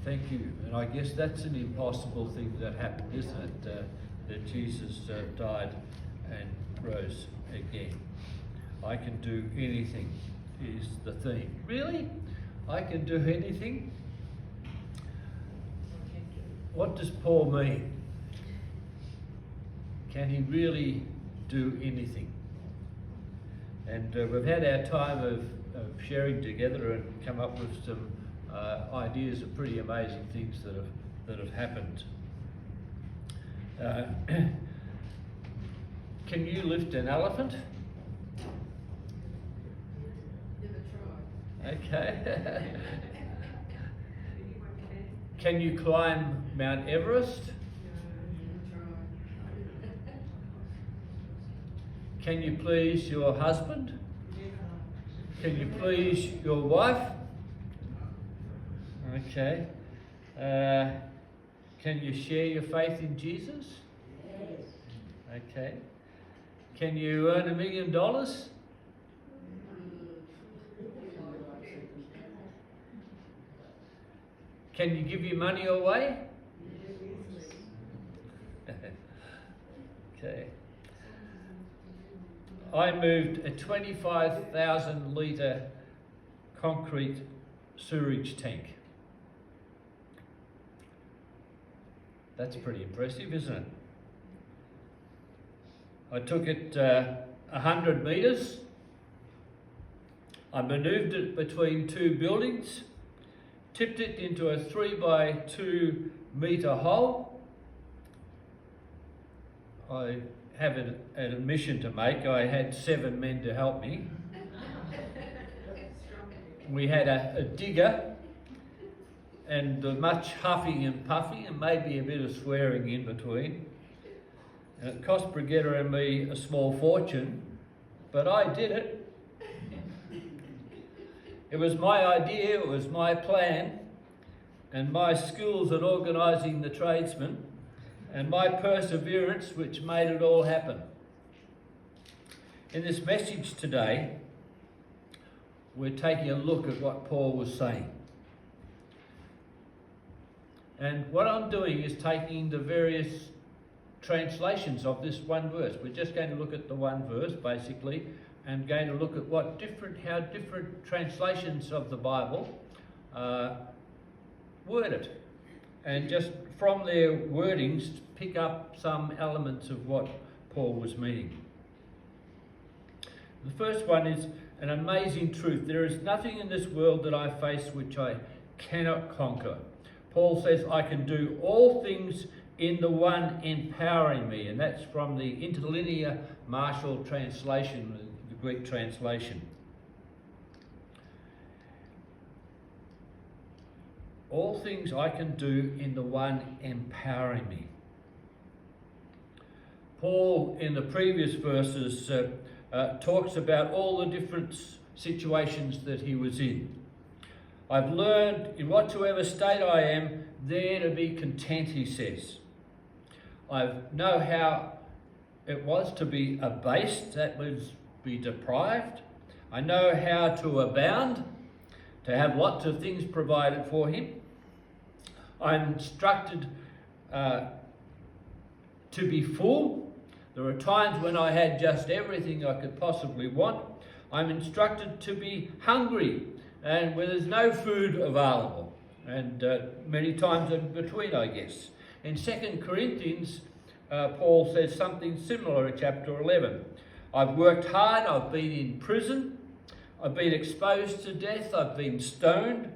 Thank you. And I guess that's an impossible thing that happened, isn't it? That Jesus died and rose again. I can do anything is the theme. Really? I can do anything? What does Paul mean? Can he really do anything? And we've had our time of sharing together and come up with some ideas of pretty amazing things that have happened. Can you lift an elephant? Never tried. Okay. Can you climb Mount Everest? Can you please your husband? Can you please your wife? Okay. Can you share your faith in Jesus? Yes. Okay. Can you earn $1 million? Can you give your money away? Okay. I moved a 25,000 litre concrete sewerage tank. That's pretty impressive, isn't it? I took it 100 metres. I manoeuvred it between two buildings, tipped it into a 3 by 2 metre hole. I have an admission to make. I had 7 men to help me. We had a digger and much huffing and puffing and maybe a bit of swearing in between. And it cost Brigitta and me a small fortune, but I did it. It was my idea, it was my plan, and my skills at organising the tradesmen, and my perseverance which made it all happen. In this message today, we're taking a look at what Paul was saying. And what I'm doing is taking the various translations of this one verse. We're just going to look at the one verse, basically, and going to look at how different translations of the Bible word it. And just from their wordings, pick up some elements of what Paul was meaning. The first one is an amazing truth. There is nothing in this world that I face which I cannot conquer. Paul says, I can do all things in the one empowering me. And that's from the interlinear Marshall translation, the Greek translation. All things I can do in the one empowering me. Paul, in the previous verses, talks about all the different situations that he was in. I've learned in whatsoever state I am, there to be content, he says. I know how it was to be abased, that was be deprived. I know how to abound, to have lots of things provided for him. I'm instructed to be full. There are times when I had just everything I could possibly want. I'm instructed to be hungry and where there's no food available. And many times in between, I guess. In 2 Corinthians, Paul says something similar in chapter 11. I've worked hard, I've been in prison, I've been exposed to death, I've been stoned,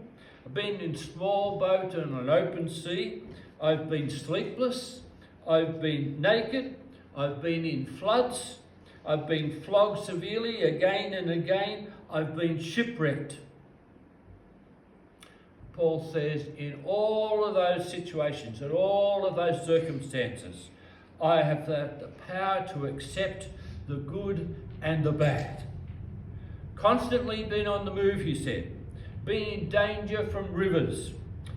I've been in small boat on an open sea, I've been sleepless, I've been naked, I've been in floods, I've been flogged severely again and again, I've been shipwrecked. Paul says, in all of those situations, in all of those circumstances, I have the power to accept the good and the bad. Constantly been on the move, he said. Being in danger from rivers.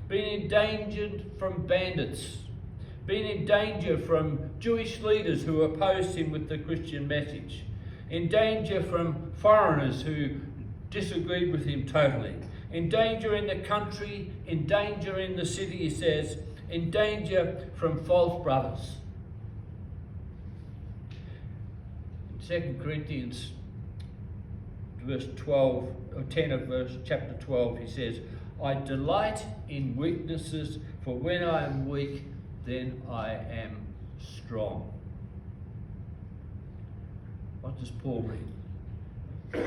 Being endangered from bandits. Being in danger from Jewish leaders who opposed him with the Christian message. In danger from foreigners who disagreed with him totally. In danger in the country, in danger in the city, he says, in danger from false brothers. In 2 Corinthians verse 12, or 10 of chapter 12, he says, I delight in weaknesses, for when I am weak, then I am strong. What does Paul mean?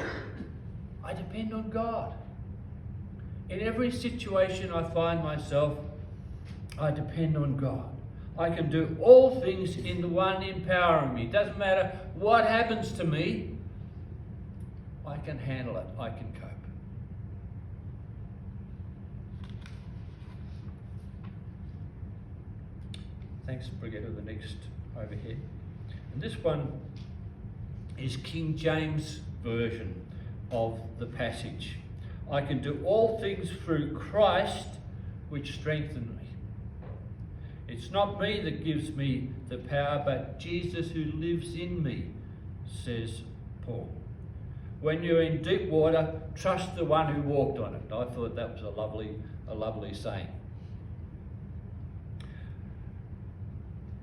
I depend on God. In every situation I find myself, I depend on God. I can do all things in the one empowering me. It doesn't matter what happens to me, I can handle it. I can cope. Thanks, Brigitte, the next over here. And this one is King James Version of the passage. I can do all things through Christ, which strengthens me. It's not me that gives me the power, but Jesus who lives in me, says Paul. When you're in deep water, trust the one who walked on it. I thought that was a lovely saying.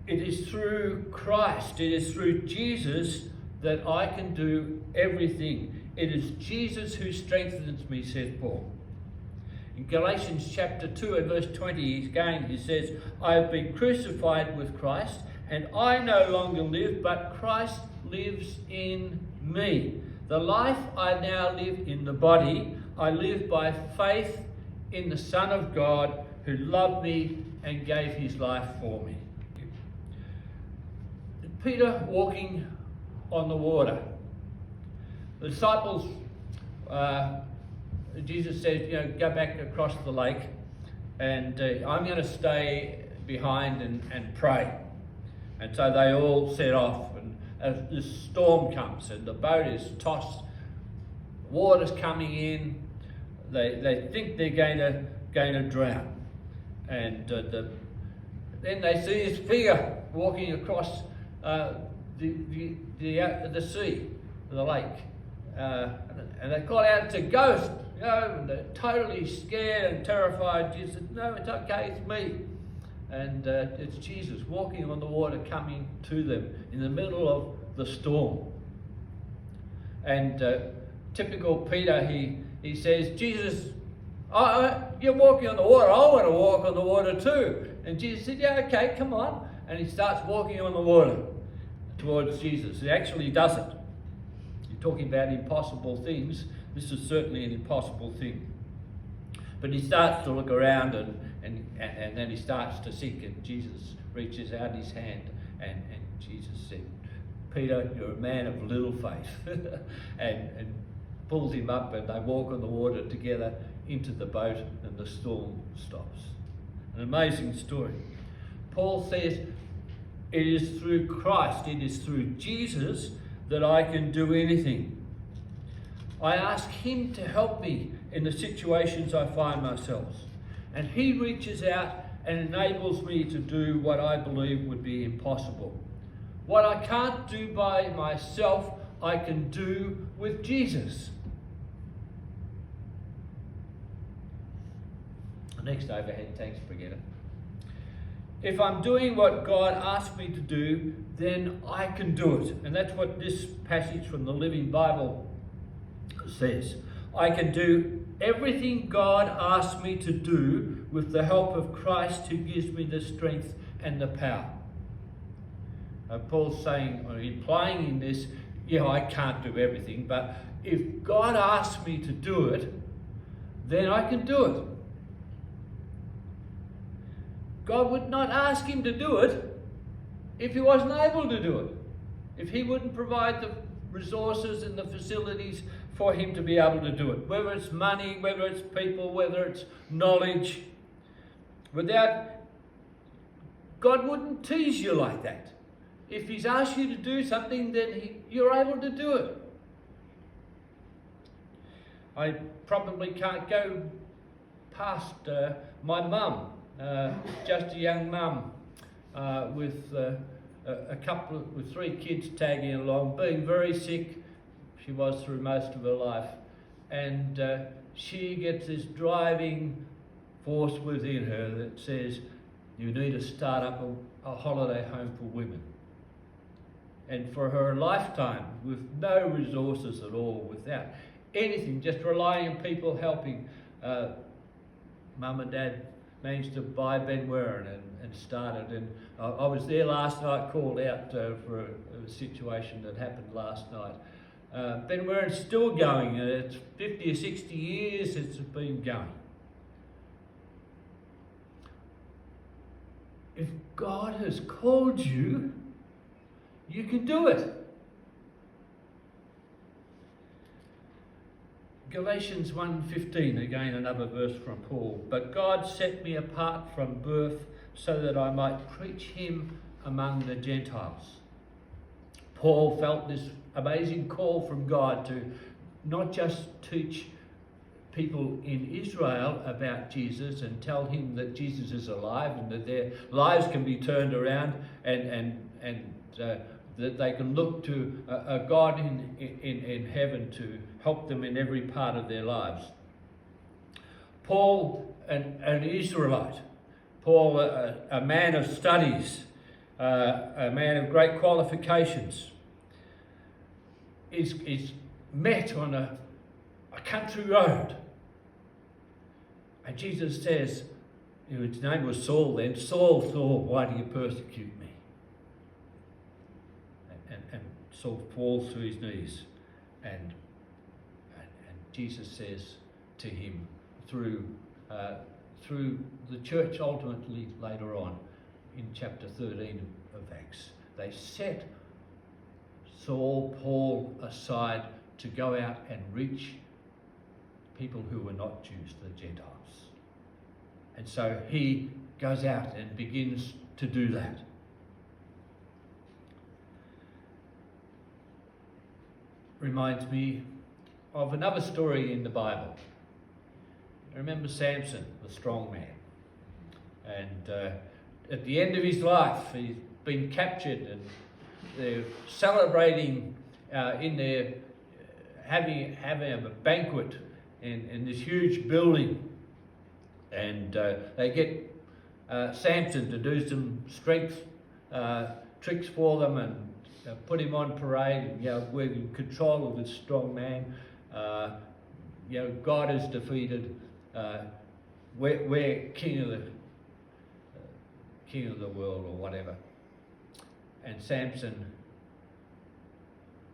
It is through Christ, it is through Jesus that I can do everything. It is Jesus who strengthens me, says Paul. In Galatians chapter 2 and verse 20, again he says, I have been crucified with Christ, and I no longer live, but Christ lives in me. The life I now live in the body, I live by faith in the Son of God who loved me and gave his life for me. Peter walking on the water. The disciples, Jesus said, go back across the lake, and I'm going to stay behind and pray. And so they all set off, and as this storm comes and the boat is tossed, water's coming in, they think they're going to drown. And then they see this figure walking across the sea, the lake. And they call out, it's a ghost, and they're totally scared and terrified. Jesus said, no, it's okay, it's me. And it's Jesus walking on the water coming to them in the middle of the storm. And typical Peter, he says, Jesus, you're walking on the water, I want to walk on the water too. And Jesus said, yeah, okay, come on. And he starts walking on the water towards Jesus. He actually does it. You're talking about impossible things. This is certainly an impossible thing. But he starts to look around and then he starts to seek, and Jesus reaches out his hand and Jesus said, Peter, you're a man of little faith. and pulls him up, and they walk on the water together into the boat, and the storm stops. An amazing story. Paul says, it is through Christ, it is through Jesus that I can do anything. I ask him to help me in the situations I find myself. And he reaches out and enables me to do what I believe would be impossible. What I can't do by myself, I can do with Jesus. The next overhead, thanks, Brigitte. If I'm doing what God asked me to do, then I can do it. And that's what this passage from the Living Bible says. I can do everything God asked me to do with the help of Christ who gives me the strength and the power. Paul's saying, or implying in this, I can't do everything, but if God asks me to do it, then I can do it. God would not ask him to do it if he wasn't able to do it. If he wouldn't provide the resources and the facilities for him to be able to do it. Whether it's money, whether it's people, whether it's knowledge. God wouldn't tease you like that. If he's asked you to do something, then you're able to do it. I probably can't go past my mum. Just a young mum with three kids tagging along, being very sick. She was through most of her life, and she gets this driving force within her that says, you need to start up a holiday home for women. And for her lifetime, with no resources at all, without anything, just relying on people helping, Mum and Dad managed to buy Ben Warren and started. And I was there last night, called out for a situation that happened last night. Ben Warren's still going, and it's 50 or 60 years it's been going. If God has called you, you can do it. Galatians 1:15, again another verse from Paul. But God set me apart from birth so that I might preach him among the Gentiles. Paul felt this amazing call from God to not just teach people in Israel about Jesus and tell him that Jesus is alive and that their lives can be turned around and that they can look to a God in heaven to help them in every part of their lives. Paul, an Israelite, Paul, a man of studies, a man of great qualifications, is met on a country road. And Jesus says, his name was Saul then, Saul, Saul, why do you persecute me? And Saul falls to his knees, and Jesus says to him through the church ultimately later on in chapter 13 of Acts, they set Paul aside to go out and reach people who were not Jews, the Gentiles. And so he goes out and begins to do that. Reminds me of another story in the Bible. I remember Samson, the strong man. And at the end of his life, he's been captured and they're celebrating in there, having a banquet in this huge building. And they get Samson to do some strength tricks for them and put him on parade. We're in control of this strong man. God is defeated. We're king of the world or whatever. And Samson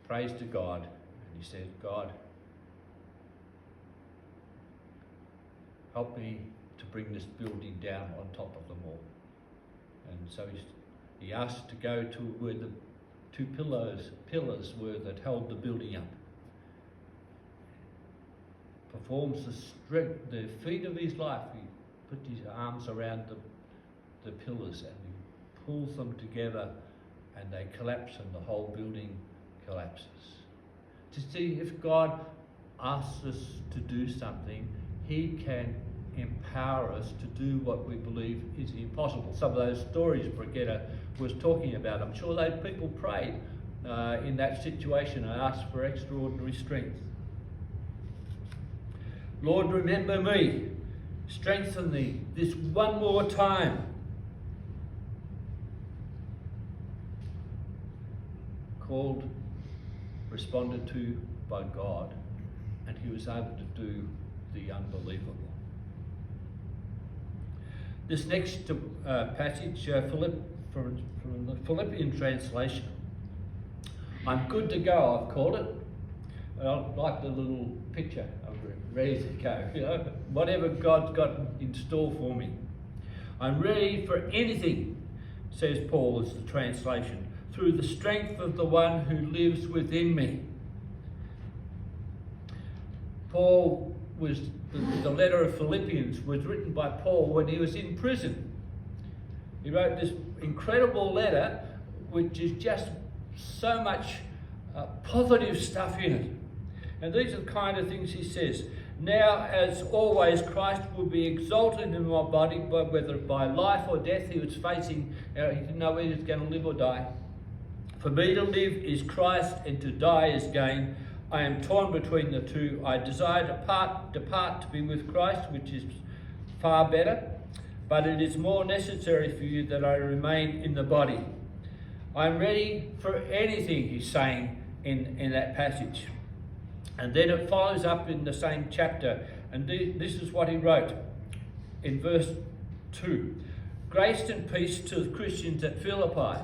prays to God and he says, God, help me to bring this building down on top of them all. And so he asked to go to where the two pillars were that held the building up. Performs the feat of his life. He put his arms around the pillars and he pulls them together and they collapse and the whole building collapses. To see if God asks us to do something, he can empower us to do what we believe is impossible. Some of those stories Brigitte was talking about, I'm sure those people prayed in that situation and asked for extraordinary strength. Lord, remember me, strengthen me this one more time. Called, responded to by God, and he was able to do the unbelievable. This next passage from the Philippians translation, I'm good to go, I've called it. I like the little picture. I'm ready to go. Whatever God's got in store for me. I'm ready for anything, says Paul, is the translation, through the strength of the one who lives within me. The letter of Philippians was written by Paul when he was in prison. He wrote this incredible letter, which is just so much positive stuff in it. And these are the kind of things he says. Now, as always, Christ will be exalted in my body, whether by life or death. He was facing, he didn't know whether he was going to live or die. For me to live is Christ and to die is gain. I am torn between the two. I desire to depart to be with Christ, which is far better, but it is more necessary for you that I remain in the body. I'm ready for anything, he's saying in that passage. And then it follows up in the same chapter, and this is what he wrote in verse 2. Grace and peace to the Christians at Philippi.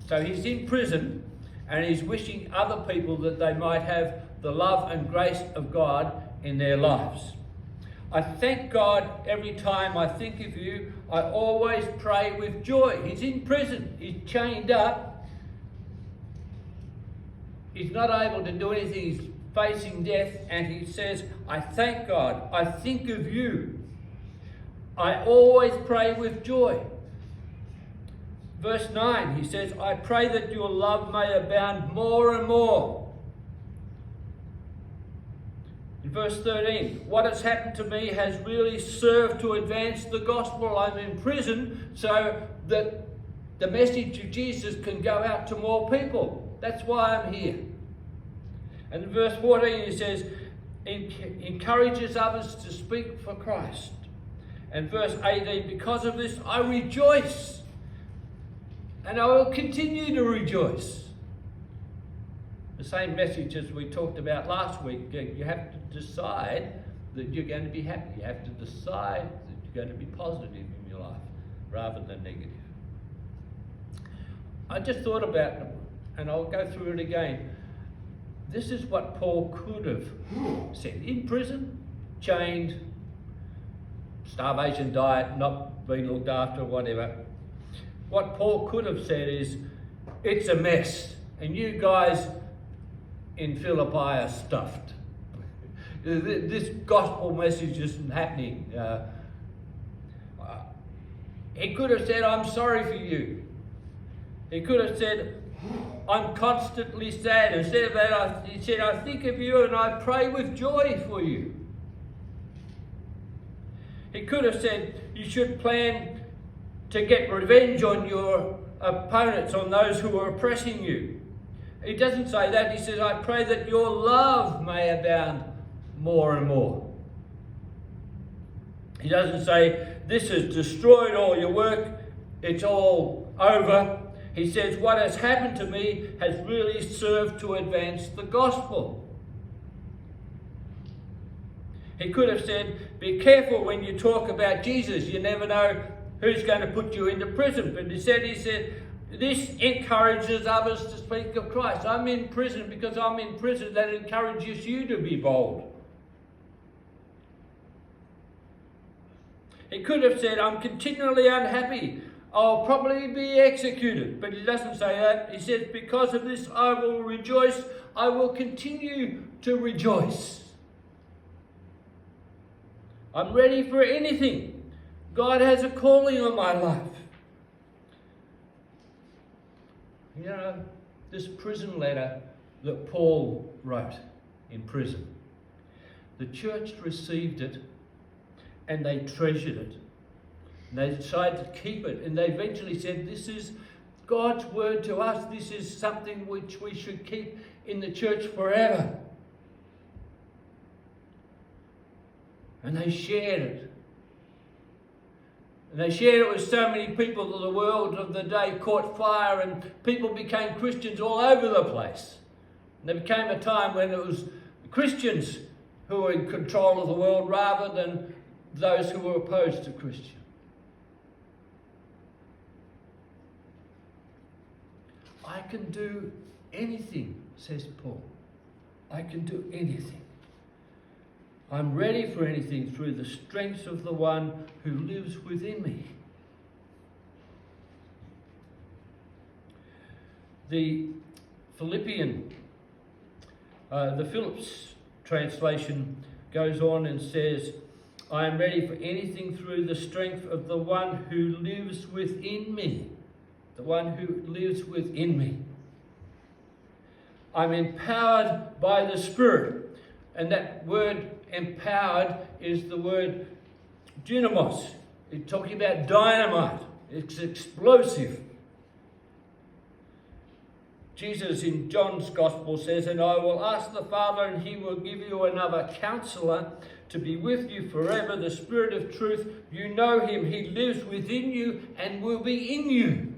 So he's in prison, and he's wishing other people that they might have the love and grace of God in their lives. I thank God every time I think of you. I always pray with joy. He's in prison. He's chained up. He's not able to do anything. He's facing death, and he says, I thank God. I think of you. I always pray with joy. Verse 9, he says, I pray that your love may abound more and more. In verse 13, what has happened to me has really served to advance the gospel. I'm in prison so that the message of Jesus can go out to more people. That's why I'm here. And in verse 14, he says, encourages others to speak for Christ. And verse 18, because of this, I rejoice. And I will continue to rejoice. The same message as we talked about last week. You have to decide that you're going to be happy. You have to decide that you're going to be positive in your life rather than negative. I just thought about it, and I'll go through it again. This is what Paul could have said. In prison, chained, starvation diet, not being looked after, whatever. What Paul could have said is, it's a mess, and you guys in Philippi are stuffed. This gospel message isn't happening. He could have said, I'm sorry for you. He could have said, I'm constantly sad. Instead of that, he said, I think of you and I pray with joy for you. He could have said, you should plan to get revenge on your opponents, on those who are oppressing you. He doesn't say that. He says, I pray that your love may abound more and more. He doesn't say, this has destroyed all your work. It's all over. He says, what has happened to me has really served to advance the gospel. He could have said, be careful when you talk about Jesus. You never know who's going to put you into prison. But he said, this encourages others to speak of Christ. I'm in prison because I'm in prison. That encourages you to be bold. He could have said, I'm continually unhappy. I'll probably be executed. But he doesn't say that. He says, because of this I will rejoice. I will continue to rejoice. I'm ready for anything. God has a calling on my life. You know, this prison letter that Paul wrote in prison, the church received it and they treasured it. And they decided to keep it, and they eventually said, this is God's word to us. This is something which we should keep in the church forever. And they shared it. And they shared it with so many people that the world of the day caught fire, and people became Christians all over the place. And there became a time when it was Christians who were in control of the world rather than those who were opposed to Christians. I can do anything, says Paul. I can do anything. I'm ready for anything through the strength of the one who lives within me. The Philippians translation goes on and says, I am ready for anything through the strength of the one who lives within me. The one who lives within me. I'm empowered by the Spirit. And that word empowered is the word dynamos. It's talking about dynamite. It's explosive. Jesus in John's Gospel says, "And I will ask the Father, and he will give you another counselor to be with you forever, the Spirit of truth. You know him. He lives within you and will be in you."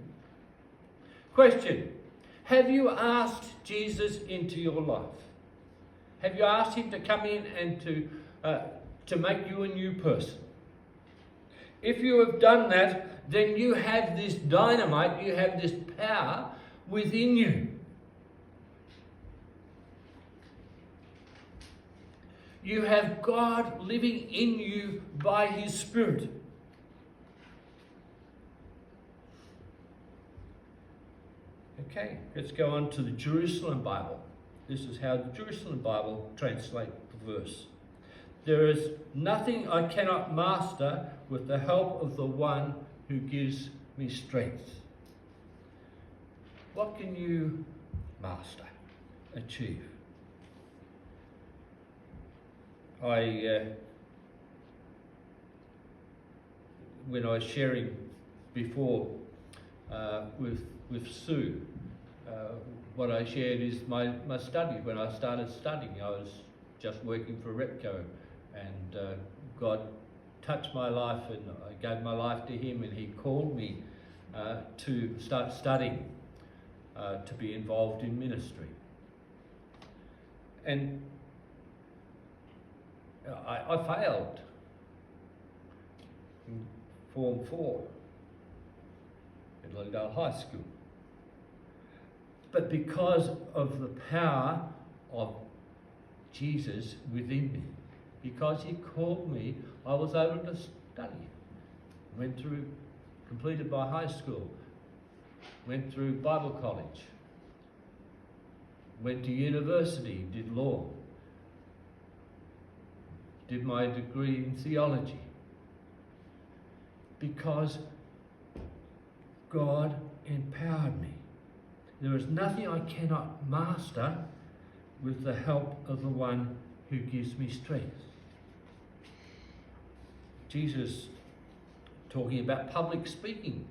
Question: have you asked Jesus into your life? Have you asked him to come in and to make you a new person? If you have done that, then you have this dynamite, you have this power within you. You have God living in you by his Spirit. Okay, let's go on to the Jerusalem Bible. This is how the Jerusalem Bible translates the verse. "There is nothing I cannot master with the help of the one who gives me strength." What can you master, achieve? When I was sharing before with Sue, what I shared is my study. When I started studying, I was just working for Repco, and God touched my life, and I gave my life to him, and he called me to start studying, to be involved in ministry. And I failed in Form 4 at Lilydale High School. But because of the power of Jesus within me, because he called me, I was able to study. Completed my high school, went through Bible college, went to university, did law, did my degree in theology, because God empowered me. There is nothing I cannot master with the help of the one who gives me strength. Jesus, talking about public speaking,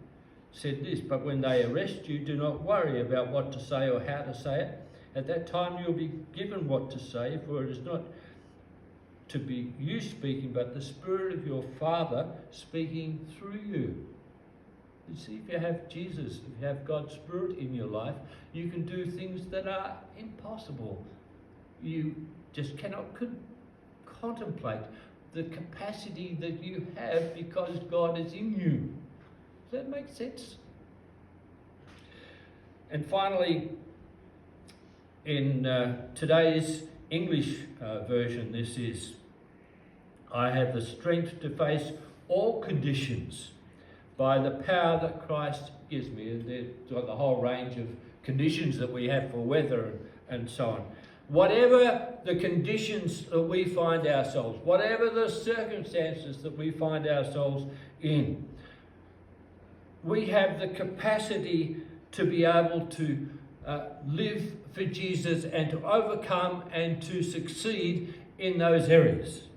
said this, "But when they arrest you, do not worry about what to say or how to say it. At that time you'll be given what to say, for it is not to be you speaking, but the Spirit of your Father speaking through you." You see, if you have Jesus, if you have God's Spirit in your life, you can do things that are impossible. You just cannot contemplate the capacity that you have because God is in you. Does that make sense? And finally, in today's English version, this is, "I have the strength to face all conditions by the power that Christ gives me." And they've got the whole range of conditions that we have for weather and so on. Whatever the conditions that we find ourselves, whatever the circumstances that we find ourselves in, we have the capacity to be able to live for Jesus and to overcome and to succeed in those areas.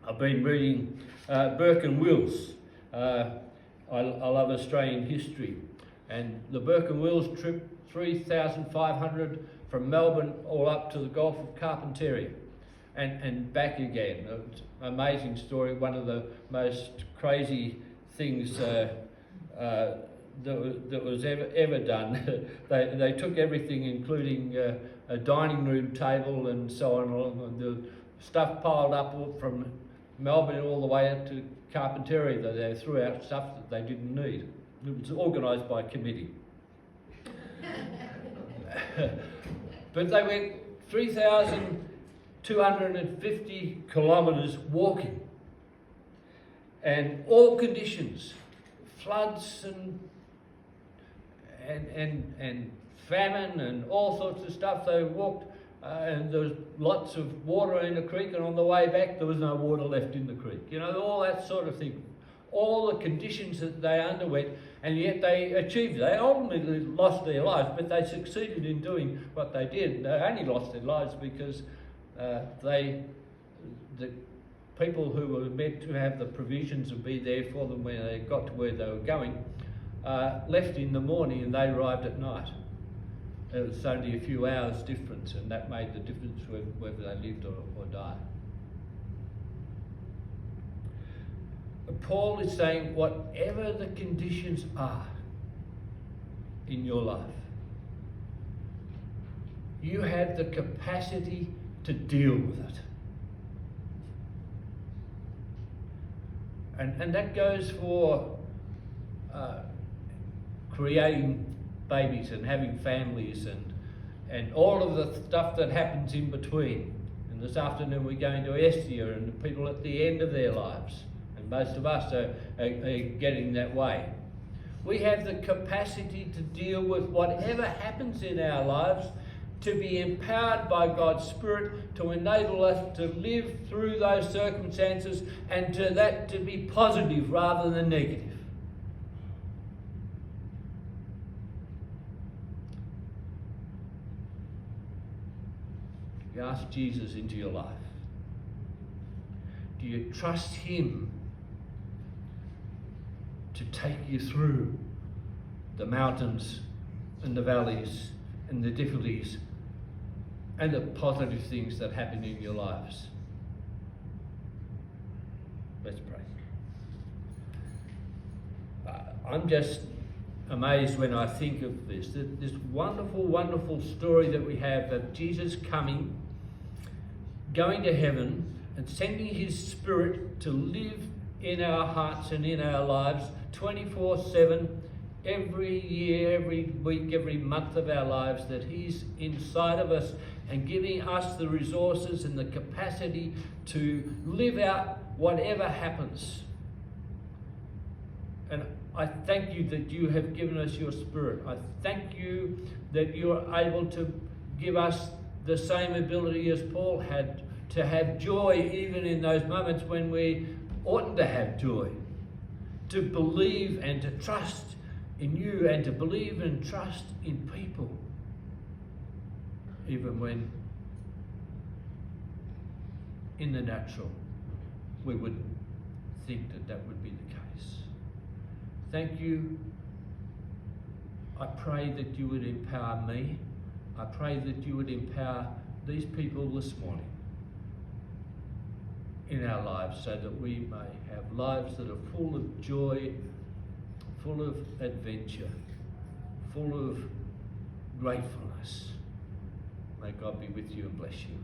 I've been reading Burke and Wills. I love Australian history, and the Burke and Wills trip 3,500 from Melbourne all up to the Gulf of Carpentaria and back again. It's an amazing story, one of the most crazy things that was ever done. They took everything, including a dining room table and so on, the stuff piled up from Melbourne all the way up to Carpentaria. They threw out stuff that they didn't need. It was organised by a committee. But they went 3,250 kilometres walking, and all conditions, floods and famine and all sorts of stuff. They walked and there was lots of water in the creek, and on the way back there was no water left in the creek. You know, all that sort of thing. All the conditions that they underwent, and yet they achieved it. They ultimately lost their lives, but they succeeded in doing what they did. They only lost their lives because the people who were meant to have the provisions and be there for them when they got to where they were going left in the morning, and they arrived at night. It was only a few hours difference, and that made the difference whether they lived or died. Paul is saying, whatever the conditions are in your life, you have the capacity to deal with it. And that goes for creating babies and having families and all of the stuff that happens in between. And this afternoon we're going to Estia and the people at the end of their lives. And most of us are getting that way. We have the capacity to deal with whatever happens in our lives, to be empowered by God's Spirit to enable us to live through those circumstances, and to be positive rather than negative. You ask Jesus into your life. Do you trust Him to take you through the mountains and the valleys and the difficulties and the positive things that happen in your lives? Let's pray. I'm just amazed when I think of this wonderful, wonderful story that we have of Jesus coming, going to heaven and sending His Spirit to live in our hearts and in our lives 24/7, every year, every week, every month of our lives, that He's inside of us and giving us the resources and the capacity to live out whatever happens. And I thank You that You have given us Your Spirit. I thank You that You're able to give us the same ability as Paul had, to have joy even in those moments when we oughtn't to have joy, to believe and to trust in You, and to believe and trust in people, even when in the natural we wouldn't think that would be the case. Thank You. I pray that You would empower me. I pray that You would empower these people this morning in our lives, so that we may have lives that are full of joy, full of adventure, full of gratefulness. May God be with you and bless you.